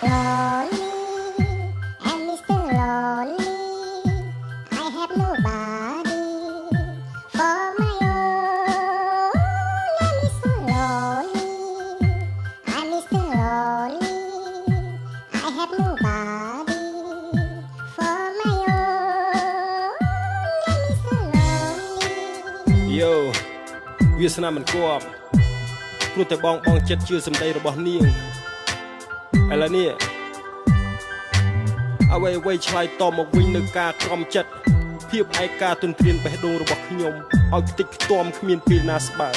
Lonely, and still lonely. I have nobody for my own. I'm still lonely. I'm still lonely. I have nobody for my own. I'm still lonely. Yo វាស្នាមមិនគប់ព្រោះតែបងចិត្តជឿសម្ដីរបស់នាងឥឡូវនេះអ្វីឆ្លើយតបមកវិញនៅការក្រំចិត្តភាពឯកាទន្ទ្រានបេះដូងរបស់ខ្ញុំឲ្យខ្ទេចខ្ទាំគ្មានពេលណាស្បើយ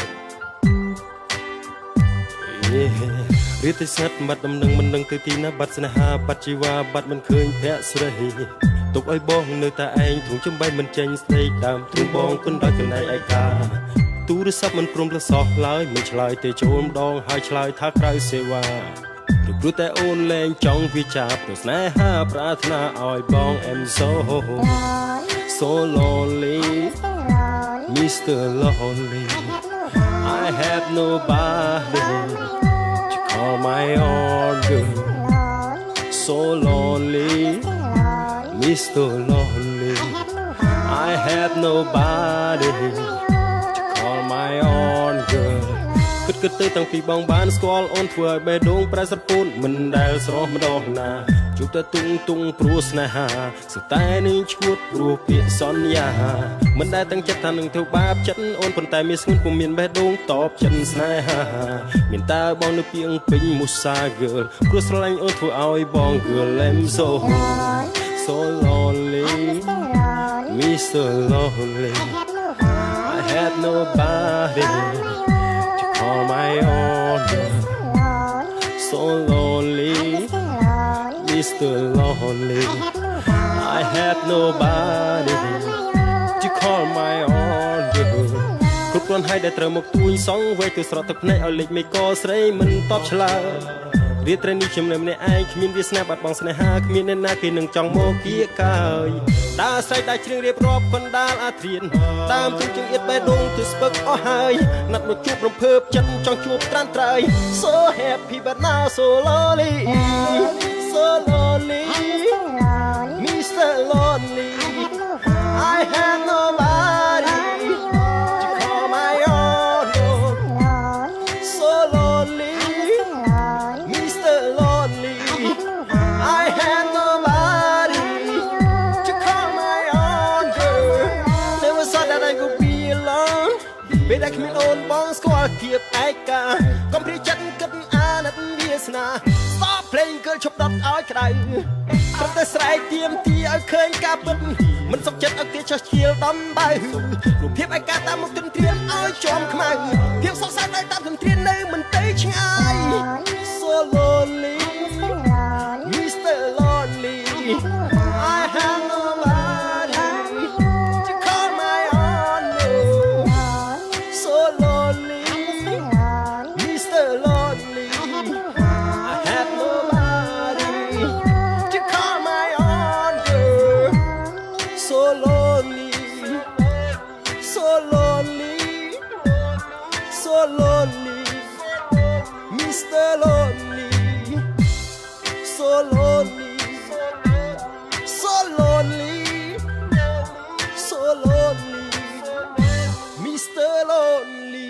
រៀបទៅស្ងាត់បាត់ដំណឹងមិននឹងទៅទីណាបាត់ស្នេហាបាត់ជីវ៉ាបាត់មិនឃើញភក្តិស្រីទុកឲ្យបងនៅតែឯងទ្រង់ចំបៃមិនចេញស្ដីដើមទ្រង់បងគុណដល់ចំណែកឯកាទូរស័ព្ទមិនព្រមលសោះឡើយមិនឆ្លើយទេចូលម្ដងហើយឆ្លើយថាក្រៅសេវាព្រោះតែអូនលែងចង់វាចាព្រោះស្នេហាប្រាថ្នាឲ្យបង I'm so lonely Mr. Lonely I have nobody to call my own girl So lonely Mr. Lonely I have nobody to call my own girlគិតទៅតាំងពីបងបានស្គាល់អូនធ្វើឲ្យបេះដូងប្រែស្រពោនមិនដែលស្រស់ម្ដងណាជួបតែទុងព្រោះស្នេហាសតែនឹងឈួតព្រោះពាក្យសន្យាមិនដែលតាំងចិត្តថានឹងធ្វើបាបចិត្តអូនប៉ុន្តែមានស្ងួនពុំមានបេះដូងតបចិត្តស្នេហាមានតើបងនៅពីងពេញមុសា girl ព្រោះស្រឡាញ់អូនធ្វើឲ្យបង girl I'm so lonely Mr. Lonely I have nobody on my own So lonely Mr. Lonely I have nobody to call my own girl គ្រប់គ្រាន់ហើយដែលត្រូវមកទួយសងវេទគឺស្រត់ទឹកភ្នែកឲ្យលេចមេកស្រីមិនតបឆ្លើយរាត្រីនេះខ្ញុំនៅម្នាក់ឯងគ្មានវាសនាបាត់បង់ស្នេហាគ្មានអ្នកណាគេនឹងចង់មកគៀកកាយតើស្រីដែលជ្រៀងរៀបរាប់កណ្ដាលអាត្រៀនតាមទង់ជើងអៀតបេះដូងទៅស្ពឹកអស់ហើយណាត់មកជួបរំភើបចិត្តចង់ជួបត្រានត្រៃ So happy but now so lonely So lonely Mr. Lonely I have nobody to call my own So lonely Mr. Lonely I have nobody to call my own girl Never thought that I could be alone ពេលដែលគ្មានអូនបងស្គាល់ភាពឯកាកុំព្រាចិត្តគិតអាណិតវាសនា Stop playing girl ឈប់ដុតឲ្យក្តៅព្រោះតែស្រែកទៀមទីឲ្យឃើញការពិតមិនសុខចិត្តឲ្យគេចោះឈៀលដំបៅរូបភាពឯកាតាមមកទន្ទ្រានឲ្យជាប់ខ្មៅភាពសោកសៅនៅតាមទន្ទ្រាននៅមិនទៅឆ្ងាយ So lonely Mr. Lonely I have nobody to call my own So lonely Mr. Lonely I have nobody to call my own girl So lonely So lonely So lonely Mr. Lonely So lonely So lonely So lonely Mr. Lonely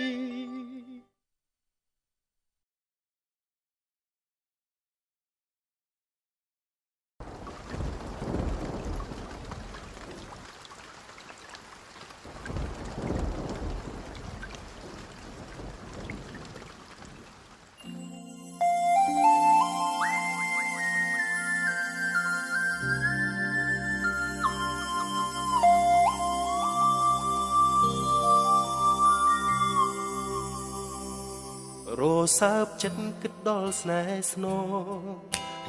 រសើបចិត្តគិតដល់ស្នេហ៍ស្នង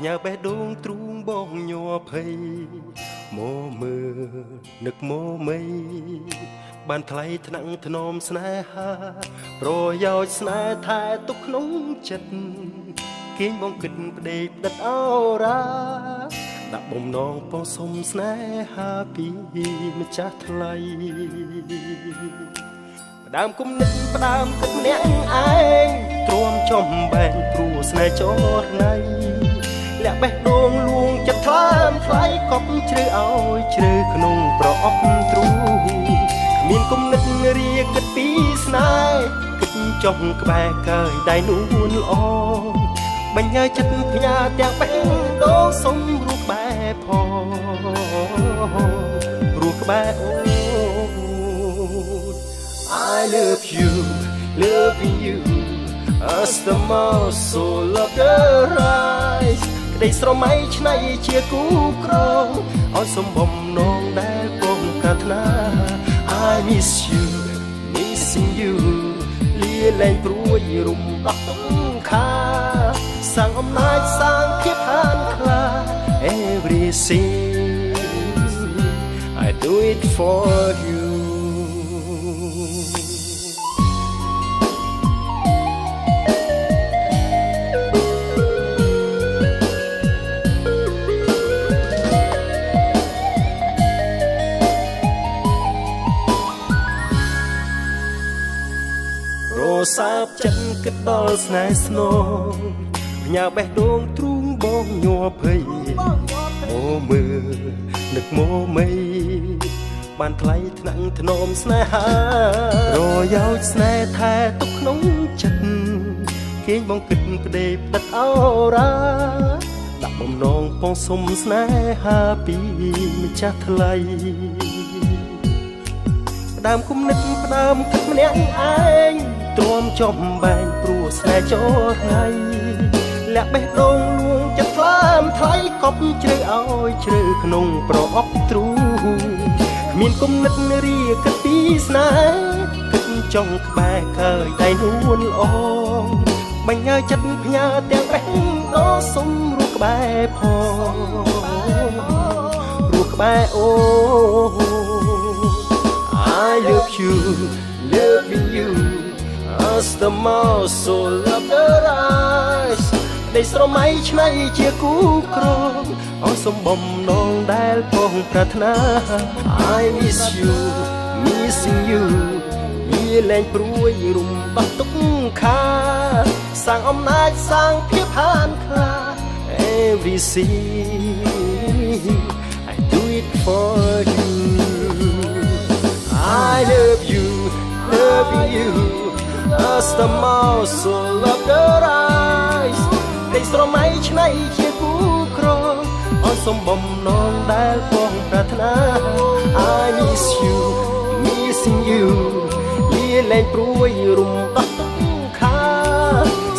ញ៉ាបេះដូងទ្រូងបងញ័រភ័យមកមើលនឹកមកមីបានថ្លៃថ្នាក់ធ្នមស្នេហាប្រយោជន៍ស្នេហ៍ថែទុកក្នុងចិត្តគេងបងគិតប្តេកផ្ដិតអរ៉ាដាក់បំណងបងសុំស្នេហាពីម្ចាស់ថ្លៃផ្ដើមគុំនឹកផ្ដើមគិតម្នាក់ឯងទ្រាំចំបែងព្រោះស្នេហ៍ចរណៃលាក់ បេះដូងលួងចិត្តថ្លើមថ្លៃកប់ជ្រៅឲ្យជ្រៅក្នុងប្រអប់ទ្រូគ្មានគំនិតរាគិតពីស្នេហ៍គិតចុះក្បែរកើយដៃនួនល្អបញ្ញើចិត្តផ្ញើទាំងបេះដូងសុំរូបបែផងរូបក្បែរអូ I love you loving you as the mouse so love the rise ក្តីស្រមៃឆ្នៃជាគូក្រងឲ្យសំបំណងដែលពងប្រាថ្នា I miss you missing you លាលែងព្រួយរំដោះទុំខាសាងអំណាចសាងភាពហានខ្លា Everything I do it for youសាបចិត្តគិតដល់ស្នេហ៍ស្នងផ្ញើបេះដូងទ្រូងបងញ័រភ័យអូមើនឹកមកមីបានថ្លៃថ្នាក់ធ្នមស្នេហារយោជស្នេហ៍ថែទុកក្នុងចិត្តគេងបងគិតប្តីផ្ដិតអរ៉ាដាក់បំណងពងសុំស្នេហាពីម្ចាស់ថ្លៃផ្ដើមគុំនិតផ្ដើមគិតម្នាក់ឯងទ្រាំចំបែងព្រោះស្នេហ៍ចូលថ្ងៃលាក់បេះដូងលួងចិត្តថ្លើមថ្លៃកប់ជ្រៅឲ្យជ្រៅក្នុងប្រអប់ទ្រូគ្មានគុំនិតរាគិតពីស្នេហ៍គិតចង់ក្បែរកើយដៃនួនល្អបញ្ញើចិត្តផ្ញើទាំងបេះដូងសុំរូបក្បែរផងរូបក្បែរអូ I love you loving you as the mouse so love the rise ได้ស្រមៃឆ្នៃជាគូក្រងឲ្យសំបំណងដែលពងប្រាថ្នា I miss you missing you វាលែងព្រួយរំដោះទុកខាសាងអំណាចសាងភាពហានខ្លា Everything I do it for you I love you loving you as the mouse so love the rise ได้ស្រមៃឆ្នៃជាគូក្រងឲ្យសំបំណងដែលពងប្រាថ្នា I miss you missing you លាលែងព្រួយរំដោះទុកខា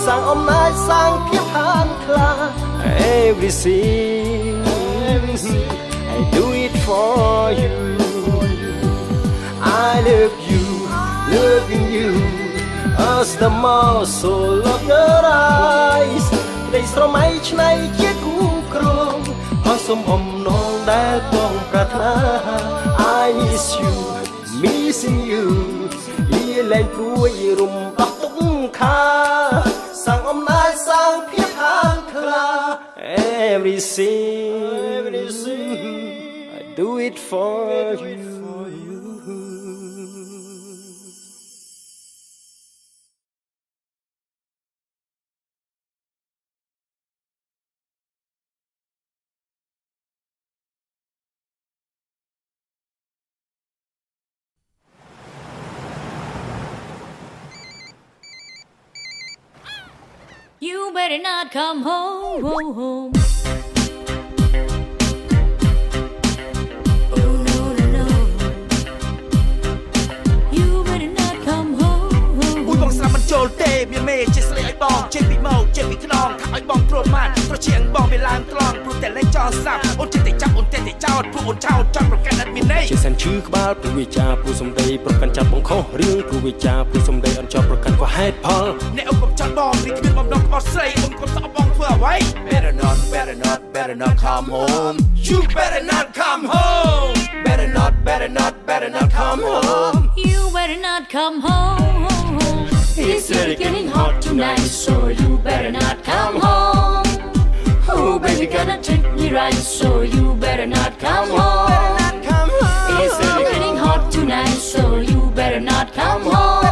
សាងអំណាចសាងភាពហានខ្លា Everything I do it for you I love you loving you as the mouse so love the rise ได้ស្រមៃឆ្នៃជាគូក្រងឲ្យសំបំណងដែលពងប្រាថ្នា I miss you missing you លាលែងព្រួយរំដោះទុកខាសាងអំណាចសាងភាពហានខ្លា Everything I do it for you You better not come home. Oh no no no. You better not come home. មួយបងស្លាប់មិនចូលទេមានមេជាស្លេកឲ្យបងចេញពីមកចេញពីខ្នងថាឲ្យបងទ្រាំម៉ាត់ប្រជៀងបងវាឡើងត្រង់ព្រោះតែលេងចោលស្លាប់អូនចេះតែចាប់អូនចេះតែចោតព្រោះអូនចោតចង់ប្រកាន់អត់មានន័យជាសិនឈឺក្បាលព្រោះវាចាព្រោះសំដីប្រកាន់ចាប់បងខុសរឿងព្រោះវាចាព្រោះសំដីអត់ចោលប្រកាន់ក៏ហេតុផលអ្នកអូនកុំចោតបងរីគ្មានបំណងក្បត់ស្រីអូនកុំសក់បងធ្វើអ្វី Better not come home You better not come home Better not come home You better not come home. It's really getting hot tonight, so you better not come home. Oh baby, gonna treat me right, so you better not come home. It's really getting hot tonight, so you better not come home.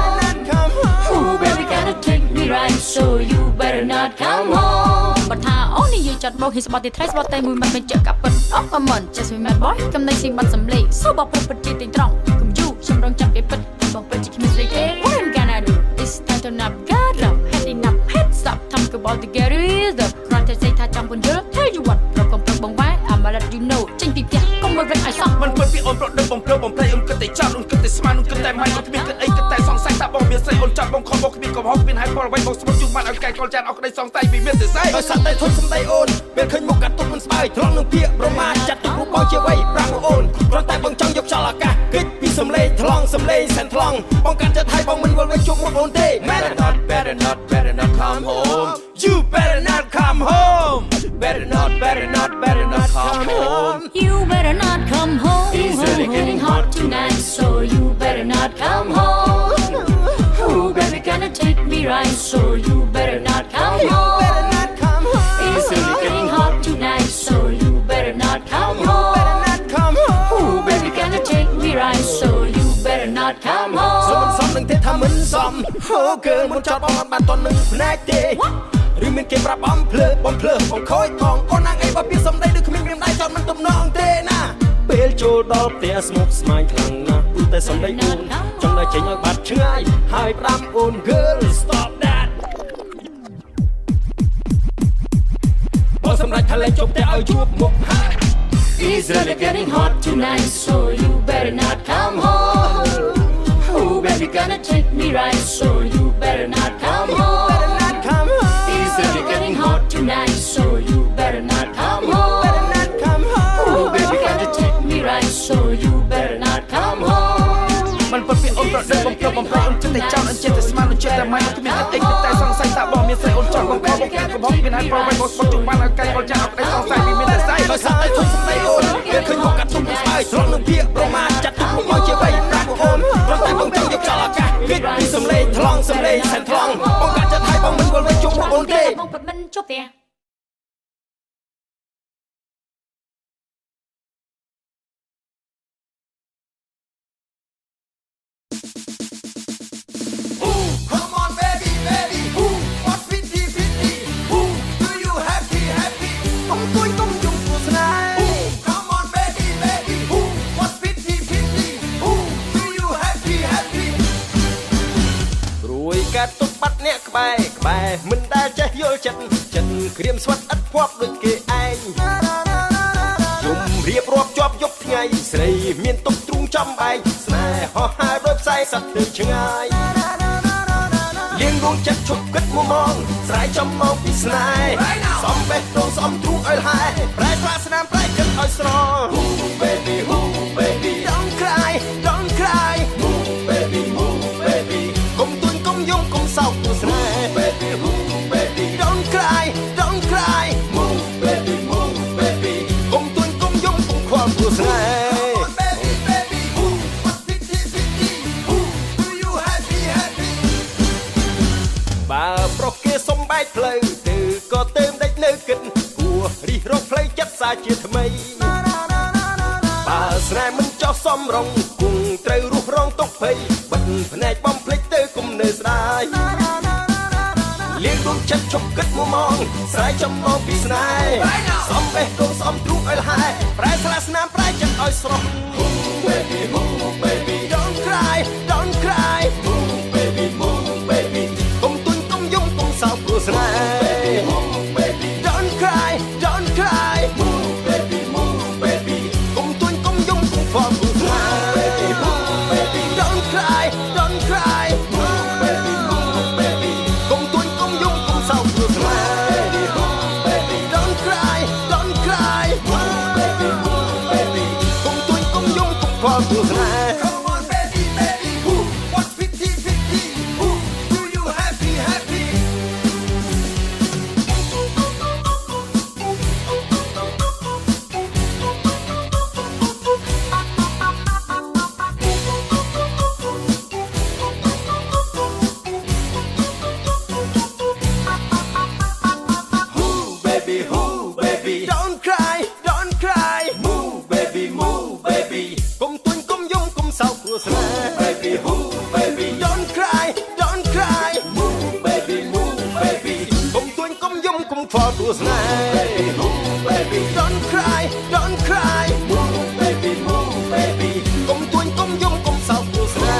Oh baby, gonna treat me right, so you better not come home. បើថាអូននិយាយចត់ មកហ៊ីស្បត់ទីថ្លៃស្បត់តែមួយមិនបញ្ជាក់កាប់ពិតអស់ក៏មិន Just me mad boy កំណៃស៊ីបាត់សំលេងសួរបងប្រុសពិតជាទីត្រង់កុំយូខ្ញុំរងចាំពីពិតបងពិតជាគ្មានស្រីទេ What I'm gonna do is time to not get up head enough head stop ทำ about to get it up គ្រាន់តែsay ថាចាំពន្យល់ Tell you what ប្រកបប្រកបងវ៉ែ I'ma let you know ចេញពីផ្ទះកុំមកវិញឲ្យសោះมันពិតពីអូនប្រដឹងបំភ្លឺបំភ្លៃអូនគិតតែចោលអូនគិតតែស្មានអូនគិតតែម៉ៃអូនគ្មានគិតអីគិតតែសង្ស័យថាបងមានស្រីអូនចាប់បងខំបងគ្មានកំហុសគ្មានហេតុផលអ្វីបងស្មុតជុំបានឲ្យកែកលចានអស់ក្តីសង្ស័យពីមានតែស្អីដោយសារតែធុញសំដីអូនពេលឃើញមុខកាត់ទុកមិនស្បើយត្រង់នឹងពាក្យប្រមាថចាត់ទុករូបបងជាវ័យប្រាំងអូនគ្រាន់តែបងចង់យកចោលឱកាសគិតពីសំឡេងថ្លង់សំឡេងសែនថ្លង់បងកាត់ចិត្តឲ្យបងមិនវល់វិញជុំមុខអូនទេ Better not come home You better not come home Better not come home You better not come home It's really getting hot tonight so you better not come home Oh baby gonna take me right so you better not come home It's really getting hot tonight so you better not come home Oh baby gonna take me right so you better not come home សំនឹងទេថាមិនសមអូកើមុនចោតបងអត់បានតន់នឹងផ្នែកទេឬមានគេប្រាប់បំភ្លើបំខូចផងអូនណាងអីបើពីសំដីដូចគ្មានមានដៃចោតមិនទំនងទេណាពេលចូលដល់ផ្ទះស្មុគស្មាញខ្លាំងណាស់ព្រោះតែសំដីអូនចង់តែចេញឲ្យបាត់ឆ្ងាយហើយផ្ដាំអូន girl stop that បងសម្រាប់ថាលេងជប់តែឲ្យជួបមុខហើយ It's really getting hot tonight so you better not come home Oh baby gonna take me right so you better not come home It's really getting hot tonight so you better not come home Oh baby gonna take me right so you better not come home มันពិតពីអូនប្រដឹងបំភ្លឺបំភ្លៃអូនចិត្តតែចោលអូនចិត្តតែស្មានអូនចិត្តតែម៉ៃអូនគ្មានអីគិតតែសង្ស័យថាបងមានស្រីអូនចង់បងខំបងគ្មានកំហុសមានហេតុផលអ្វីបងស្មុតជុំបានឲ្យកែកលចានអត់ក្តីសង្ស័យពីមានតែស្អីដោយសារតែធុញសំដីអូនពេលឃើញមកកាត់ទុំស្បើយត្រង់នឹងពាក្យប្រមាថចាត់ទុកមកមកជាវ័យប្រាំងអូនព្រោះតែបងចង់យកចោលឱកាសគិតពីសំឡេងថ្លង់សំឡេងសែនថ្លង់បងកាត់ចិត្តឲ្យបងមិនវល់វិញជុំមកអូនទេ បងពិតមិនជួបទេកាត់ទុកបាត់អ្នកក្បែរមិនដែលចេះយល់ចិត្តក្រៀមស្វិតឥតភ័ព្វដូចគេឯងយំរៀបរាប់ជាប់យប់ថ្ងៃស្រីមានទុកទ្រូងចំបែកស្នេហ៍ហោះហើរដោយផ្សែងសត្វទៅឆ្ងាយលៀងដួងចិត្តឈប់គិតមុំមងស្រ័យចំមកពីស្នេហ៍សំបេះដូងសំទ្រូងឲ្យលហែប្រែស្វាស្នាមប្រែគិតឲ្យស្រង baby don't cry move baby កុំទួញកុំយំកុំសោកទូស្នេហ៍ baby don't cry move baby កុំទួញកុំយំកុំខ្វល់ទូស្នេហ៍បើប្រុសគេសុំបែកផ្លូវទៅក៏ទៅដេចនៅគិតគួររិះរកផ្លូវចិត្តសាជាថ្មីបើស្នេហ៍មិនចោះសំរងគង់ត្រូវរស់រងទុកភ័យបិទភ្នែកបំភ្លេចទៅគុំនៅស្ដាយលៀងដួងចិត្តឈប់គិតមុំមងស្រ័យចំមកពីស្នេហ៍សំបេះដូងសំទ្រូងឲ្យលហែប្រែស្លាស្នាមប្រែចិត្តឲ្យស្រស់ baby don't cry move baby កុំទួញកុំយំកុំសោកព្រោះស្នេហ៍ baby don't cry move baby កុំទួញកុំយំកុំខ្វល់ព្រោះស្នេហ៍ baby don't cry move baby កុំទួញកុំយំកុំសោកព្រោះស្នេហ៍ baby don't cry move baby កុំទួញកុំយំកុំខ្វល់ព្រោះស្នេហ៍ ខ្វល់ព្រោះស្នេហ៍ baby don't cry don't cry move baby move baby កុំទួញកុំយំកុំសោកព្រោះស្នេ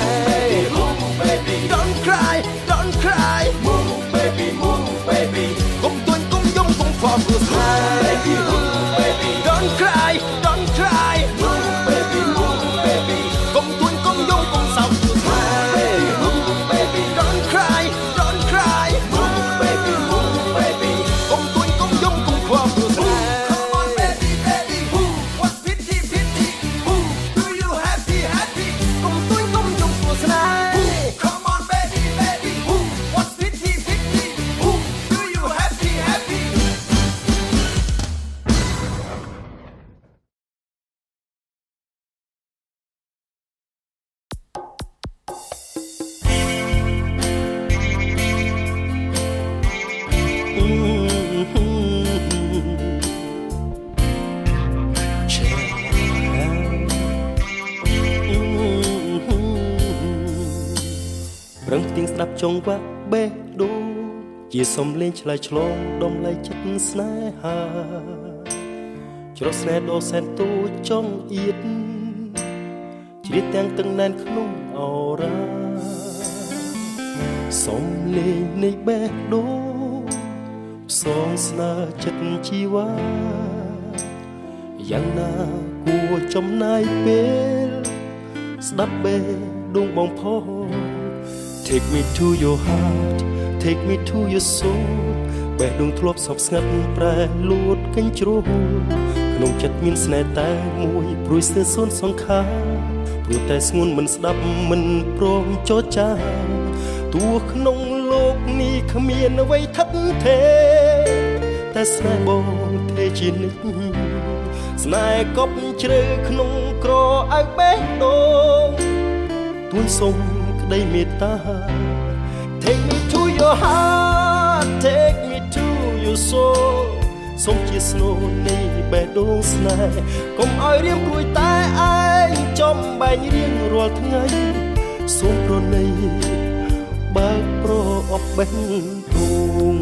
ហ៍ baby don't cry don't cry move baby move baby កុំទួញកុំយំកុំខ្វល់ព្រោះស្នេហ៍ baby don't cry don't cry move baby move baby កុំទួញកុំយំកុំសោកព្រោះស្នេហ៍ baby don't cry don't cry move baby move baby កុំទួញកុំយំកុំខ្វល់ព្រោះស្នេហ៍ Come on baby baby what's pity pity do you happy happy កុំទួញកុំយំព្រោះស្នេហ៍ Come on baby baby what's pity pity do you happy happy រឹងផ្ទៀងស្ដាប់ចងវាក់បេះដូងជាសំលេងឆ្លើយឆ្លងដំឡៃចិត្តស្នេហាច្រត់ស្នេហ៍ដ៏សែនតូចចង់អៀតជ្រៀតទាំងទឹកណែនក្នុងអរ៉ាសំលេងនៃបេះដូងផ្សងស្នើចិត្តជីវ៉ាយ៉ាងណាគួរចំណាយពេលស្ដាប់បេះដូងបងផង Take me to your heart take me to your soul បេះដូងធ្លាប់សោកស្ងាត់ប្រែលួតកញ្ជ្រោះក្នុងចិត្តមានស្នេហ៍តែមួយព្រួយស្ទើរសូន្យសង្ខារព្រោះតែស្ងួនមិនស្ដាប់មិនព្រមចរចាទោះក្នុងលោកនេះគ្មានអ្វីថិតថេរតែស្នេហ៍បងទេជានិច្ចស្នេហ៍កប់ជ្រៅក្នុងក្រអៅបេះដូងទួញសុំក្តីមេត្តា Take me to your heart take me to your soul សូមជាស្នូលនៃបេះដូងស្នេហ៍កុំឲ្យរៀមព្រួយតែឯងចំបែងរៀងរាល់ថ្ងៃសូមប្រណីបើកប្រអប់បេះដូង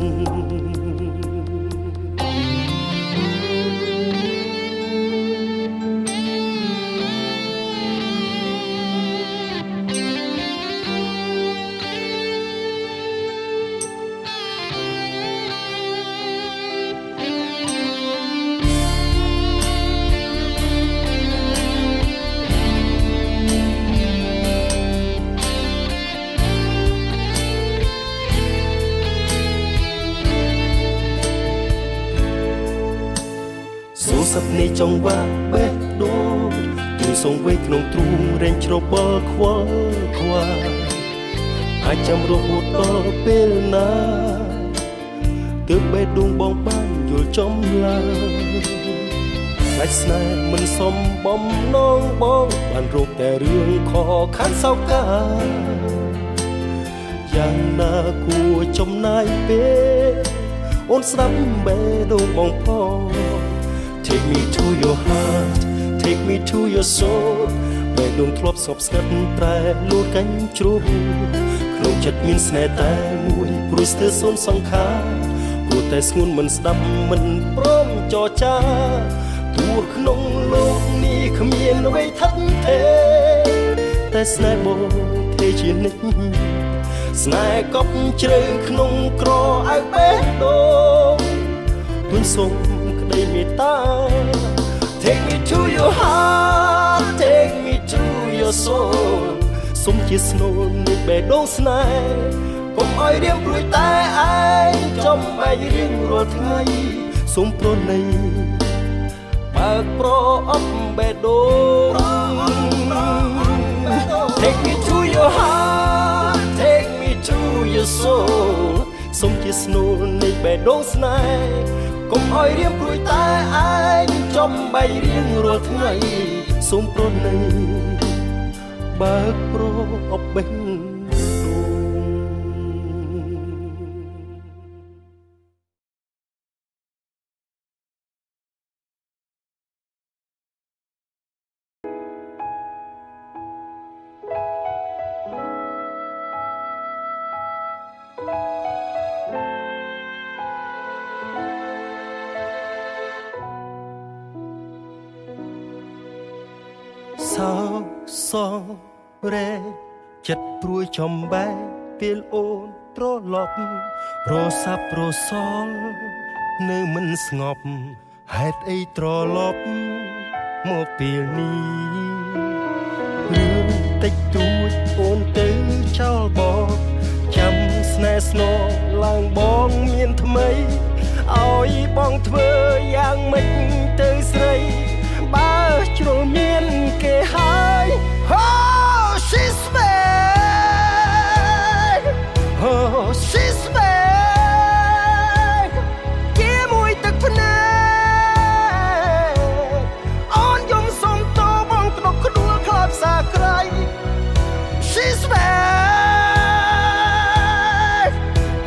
សឹកនៃចង្វាក់បេះដូងទួយសងវេក្នុងទ្រូងរែងច្របល់ខ្វល់ខ្វាយអាចចាំរហូតដល់ពេលណាទើបបេះដូងបងបានយល់ចំឡើយដាច់ស្នេហ៍មិនសមបំណងបងបានរកតែរឿងខកខានសោកាយ៉ាងណាគួរចំណាយពេលអូនស្ដាប់បេះដូងបងផង Take me to your heart take me to your soul បេះដូងធ្លាប់សោកស្ងាត់ប្រែលួតកញ្ជ្រោះក្នុងចិត្តមានស្នេហ៍តែមួយព្រោះស្ទើរសូន្យសង្ខារព្រោះតែស្ងួនមិនស្ដាប់មិនព្រមចរចាទោះក្នុងលោកនេះគ្មានអ្វីថិតថេរតែស្នេហ៍បងទេជានិច្ចស្នេហ៍កប់ជ្រៅក្នុងក្រអៅបេះដូងទួញសុំក្តីមេត្តា Take me to your heart take me to your soul សូមជាស្នូលនៃបេះដូងស្នេហ៍កុំឲ្យរៀមព្រួយតែឯងចំបែករៀងរាល់ថ្ងៃសូមប្រណីបើកប្រអប់បេះដូង Take me to your heart take me to your soul សូមជាស្នូលនៃបេះដូងស្នេហ៍កុំឲ្យរៀមព្រួយតែឯងចំបែករៀងរាល់ថ្ងៃសូមប្រណីបើកប្រអប់បេះដូង Hãy subscribe cho kênh Ghiền Mì Gõ để không bỏ lỡ សងរែចិត្តព្រួយចំបែកពេលអូនត្រឡប់រសាប់រសល់នៅមិនស្ងប់ហេតុអីត្រឡប់មកពេលនេះរឿងតិចតួចអូនទៅចោលបងចាំស្នេហ៍ស្នងឡើងបងមានថ្មីឲ្យបងធ្វើយ៉ាងម៉េចទៅស្រីបើជ្រុលមានគេហើយ Oh she's back Oh she's back គេមួយទឹកភ្នែកអូនយំសុំតបងក្តុកក្ដួលខ្លោចសាក្រៃ She's back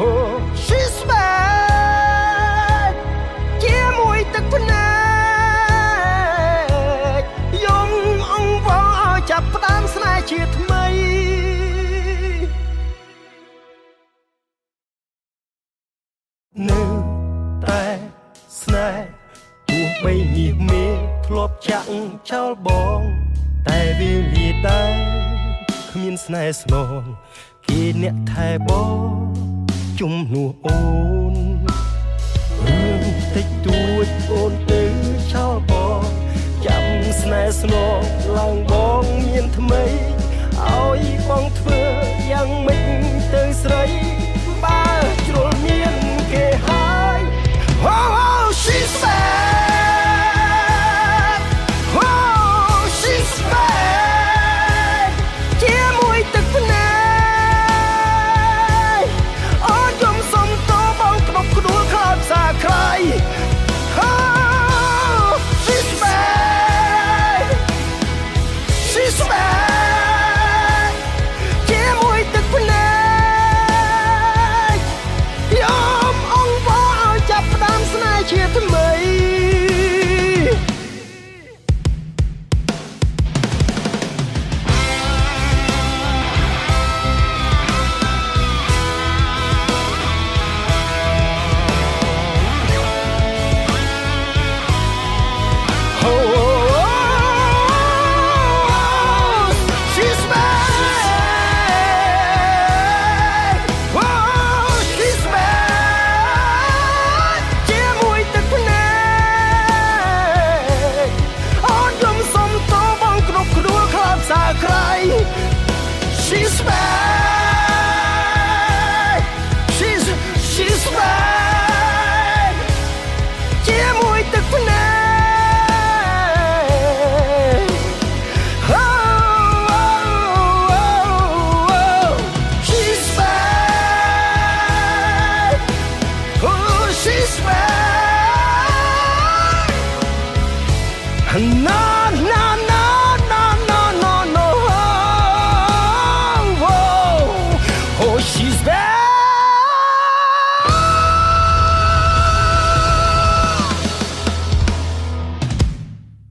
Oh she's back គេមួយទឹកភ្នែកយំអង្វរឲ្យចាប់ផ្ដើមស្នេហ៍ជាថ្មីនៅតែស្នេហ៍ទោះបីមាសមេធ្លាប់ចាក់ចោលបងតែវាលាដែរគ្មានស្នេហ៍ស្នងគេអ្នកថែបងជំនួសអូនរឿងតិចតួចអូនទៅចោលបងចាំស្នេហ៍ស្នងឡើងបងមានថ្មីឲ្យបងធ្វើយ៉ាងម៉េចទៅស្រីបើជ្រុលមានគេហើយ Oh she's back Oh she's back ជាមួយទឹកភ្នែកអូនយំសុំតបងក្តុកក្ដួលខ្លោចសាក្រៃ Oh she's back She's back ជាមួយទឹកភ្នែកយំអង្វរឲ្យចាប់ផ្ដើមស្នេហ៍ជាថ្មី